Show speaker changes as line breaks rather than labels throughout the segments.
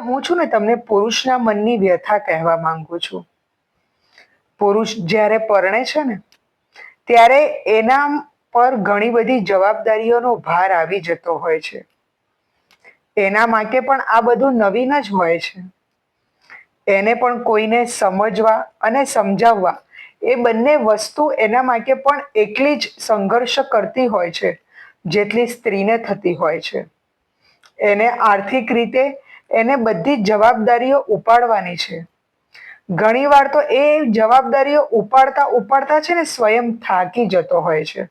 હું છું ને તમને પુરુષના મનની વ્યથા કહેવા માંગુ છું. પુરુષ જ્યારે પરણે છે ને ત્યારે એના પર ઘણી બધી જવાબદારીઓનો ભાર આવી જતો હોય છે. એના માટે પણ આ બધું નવીન જ હોય છે. એને પણ કોઈને સમજવા અને સમજાવવા એ બંને વસ્તુ એના માટે પણ એટલી જ સંઘર્ષ કરતી હોય છે જેટલી સ્ત્રીને થતી હોય છે. એને આર્થિક રીતે એને બધી જ જવાબદારીઓ ઉપાડવાની છે. ઘણી વાર તો એ જવાબદારીઓ ઉપાડતા ઉપાડતા છે ને સ્વયં થાકી જતો હોય છે.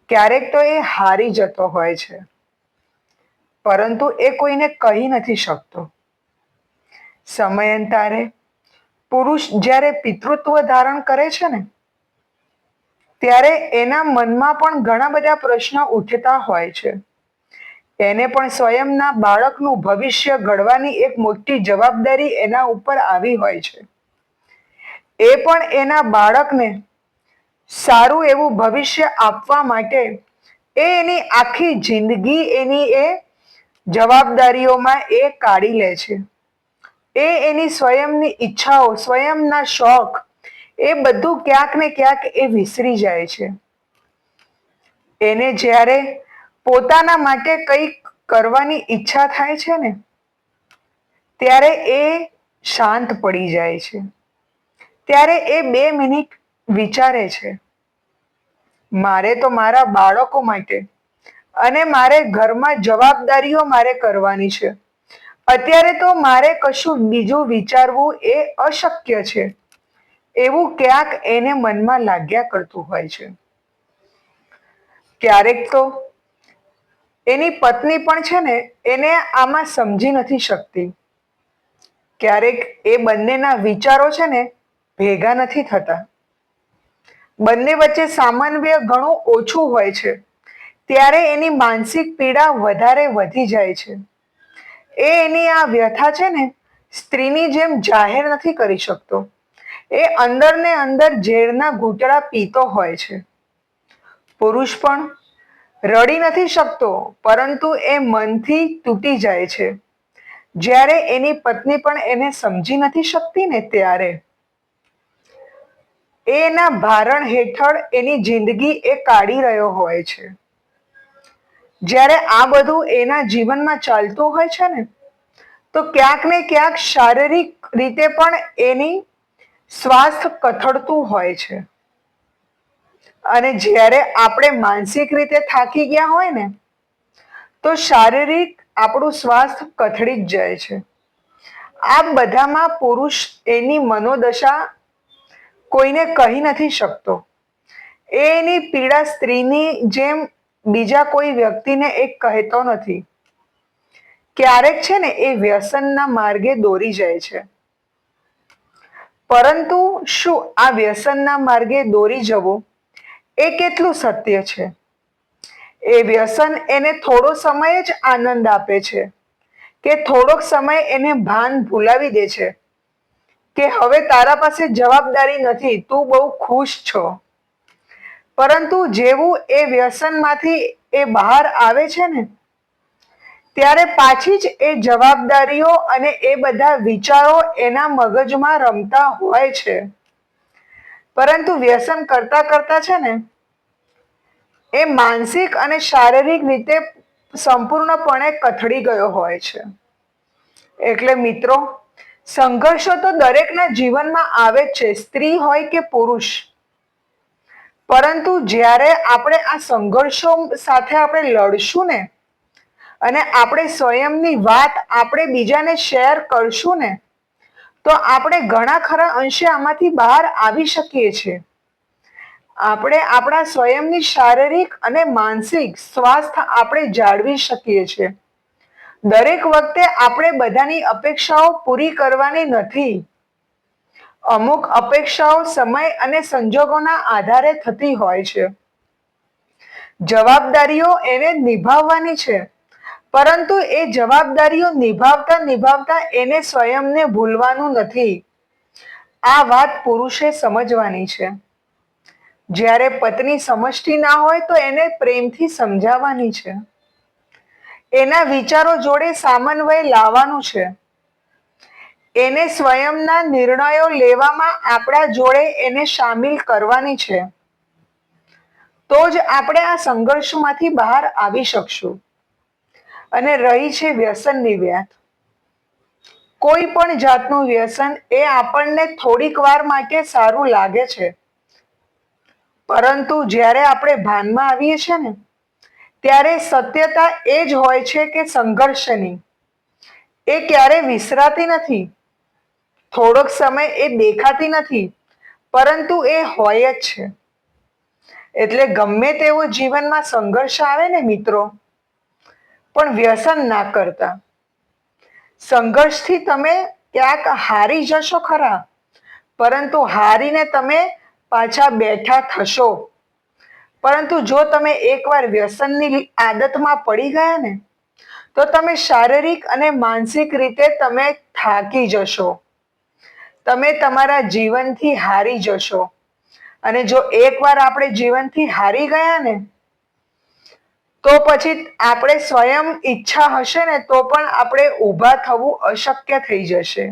ક્યારેક તો એ હારી જતો હોય છે, પરંતુ એ કોઈને કહી નથી શકતો. સમયાંતરે પુરુષ જ્યારે પિતૃત્વ ધારણ કરે છે ને ત્યારે એના મનમાં પણ ઘણા બધા પ્રશ્નો ઉઠતા હોય છે. એને પણ સ્વયંના બાળકનું ભવિષ્ય ઘડવાની એક મોટી જવાબદારી એના ઉપર આવી હોય છે. એ પણ એના બાળકને સારું એવું ભવિષ્ય આપવા માટે એની આખી જિંદગી એની એ જવાબદારીઓમાં એ કાઢી લે છે. એની સ્વયંની ઈચ્છાઓ, સ્વયંના શોખ એ બધું ક્યાંક ને ક્યાંક એ વિસરી જાય છે. એને જ્યારે પોતાના માટે કંઈક કરવાની ઈચ્છા થાય છે ને ત્યારે એ શાંત પડી જાય છે. ત્યારે એ 2 મિનિટ વિચારે છે, મારે તો મારા બાળકો માટે અને મારે ઘરમાં જવાબદારીઓ મારે કરવાની છે. અત્યારે તો મારે કશું બીજું વિચારવું એ અશક્ય છે એવું ક્યાંક એને મનમાં લાગ્યા કરતું હોય છે. ક્યારેક તો એની પત્ની પણ છે ને એને આમાં સમજી નથી શકતી. ક્યારેક એ બંનેના વિચારો છે ને ભેગા નથી થતા. બંને વચ્ચે સામન્વય ઘણું ઓછું હોય છે. ત્યારે એની માનસિક પીડા વધારે વધી જાય છે. એની આ વ્યથા છે ને સ્ત્રીની જેમ જાહેર નથી કરી શકતો. એ અંદર ને અંદર ઝેરના ઘૂંટડા પીતો હોય છે. પુરુષ પણ રડી નથી શકતો, પરંતુ એ મનથી તૂટી જાય છે. જ્યારે એની પત્ની પણ એને સમજી નથી શકતી ને ત્યારે એના ભારણ હેઠળ એની જિંદગી એ કાઢી રહ્યો હોય છે. જ્યારે આ બધું એના જીવનમાં ચાલતું હોય છે ને તો ક્યાંક ને ક્યાંક શારીરિક રીતે પણ એની સ્વાસ્થ્ય કથળતું હોય છે. અને જ્યારે આપણે માનસિક રીતે થાકી ગયા હોય ને તો શારીરિક આપણું સ્વાસ્થ્ય કથળી જ જાય છે. આ બધામાં પુરુષ એની મનોદશા કોઈને કહી નથી શકતો. એની પીડા સ્ત્રીની જેમ બીજા કોઈ વ્યક્તિને એ કહેતો નથી. ક્યારેક છે ને એ વ્યસનના માર્ગે દોરી જાય છે. પરંતુ શું આ વ્યસનના માર્ગે દોરી જવું એ કેટલું સત્ય છે? એ વ્યસન એને થોડો સમય જ આનંદ આપે છે કે થોડોક સમય એને ભાન ભૂલાવી દે છે કે હવે તારા પાસે જવાબદારી નથી, તું બહુ ખુશ છો. પરંતુ જેવું એ વ્યસનમાંથી એ બહાર આવે છે ને ત્યારે પાછી જ એ જવાબદારીઓ અને એ બધા વિચારો એના મગજમાં રમતા હોય છે. પરંતુ વ્યસન કરતા કરતા છે ને એ માનસિક અને શારીરિક રીતે સંપૂર્ણપણે કથળી ગયો હોય છે. એટલે મિત્રો, સંઘર્ષો તો દરેકના જીવનમાં આવે જ છે, સ્ત્રી હોય કે પુરુષ. પરંતુ જ્યારે આપણે આ સંઘર્ષો સાથે આપણે લડશું ને અને આપણે સ્વયંની વાત આપણે બીજાને શેર કરશું ને તો આપણે ઘણા ખરા અંશે આમાંથી બહાર આવી શકીએ છીએ. આપણે આપણા સ્વયંની શારીરિક અને માનસિક સ્વાસ્થ્ય આપણે જાળવી શકીએ છીએ. દરેક વખતે આપણે બધાની અપેક્ષાઓ પૂરી કરવાની નથી. અમુક અપેક્ષાઓ સમય અને સંજોગોના આધારે થતી હોય છે. જવાબદારીઓ એને નિભાવવાની છે, પરંતુ એ જવાબદારીઓ નિભાવતા નિભાવતા એને સ્વયંને ભૂલવાનું નથી. આ વાત પુરુષે સમજવાની છે. જ્યારે પત્ની સમજતી ના હોય તો એને પ્રેમથી સમજાવવાની છે. એના વિચારો જોડે સામન્વય લાવવાનું છે. એને સ્વયંના નિર્ણયો લેવામાં આપણા જોડે એને સામેલ કરવાની છે. તો જ આપણે આ સંઘર્ષમાંથી બહાર આવી શકશું. અને રહી છે વ્યસનની વ્યાત. કોઈ પણ જાતનું વ્યસન એ આપણને થોડીક વાર માટે સારું લાગે છે, પરંતુ જ્યારે આપણે ભાનમાં આવીએ છીએ ને, ત્યારે સત્યતા એ જ હોય છે કે સંઘર્ષની એ ક્યારે વિસરાતી નથી. થોડોક સમય એ દેખાતી નથી, પરંતુ એ હોય જ છે. એટલે ગમે તેવો જીવનમાં સંઘર્ષ આવે ને મિત્રો, પણ વ્યસન ના કરતા. સંઘર્ષથી તમે ક્યાંક હારી જશો ખરા, પરંતુ હારીને તમે પાછા બેઠા થશો. પરંતુ જો તમે એકવાર વ્યસનની આદતમાં પડી ગયા ને, તો તમે શારીરિક અને માનસિક રીતે તમે થાકી જશો. તમે તમારા જીવનથી હારી જશો. અને જો એકવાર આપણે જીવનથી હારી ગયા ને, તો પછી આપણે સ્વયં ઈચ્છા હશે ને તો પણ આપણે ઊભા થવું અશક્ય થઈ જશે.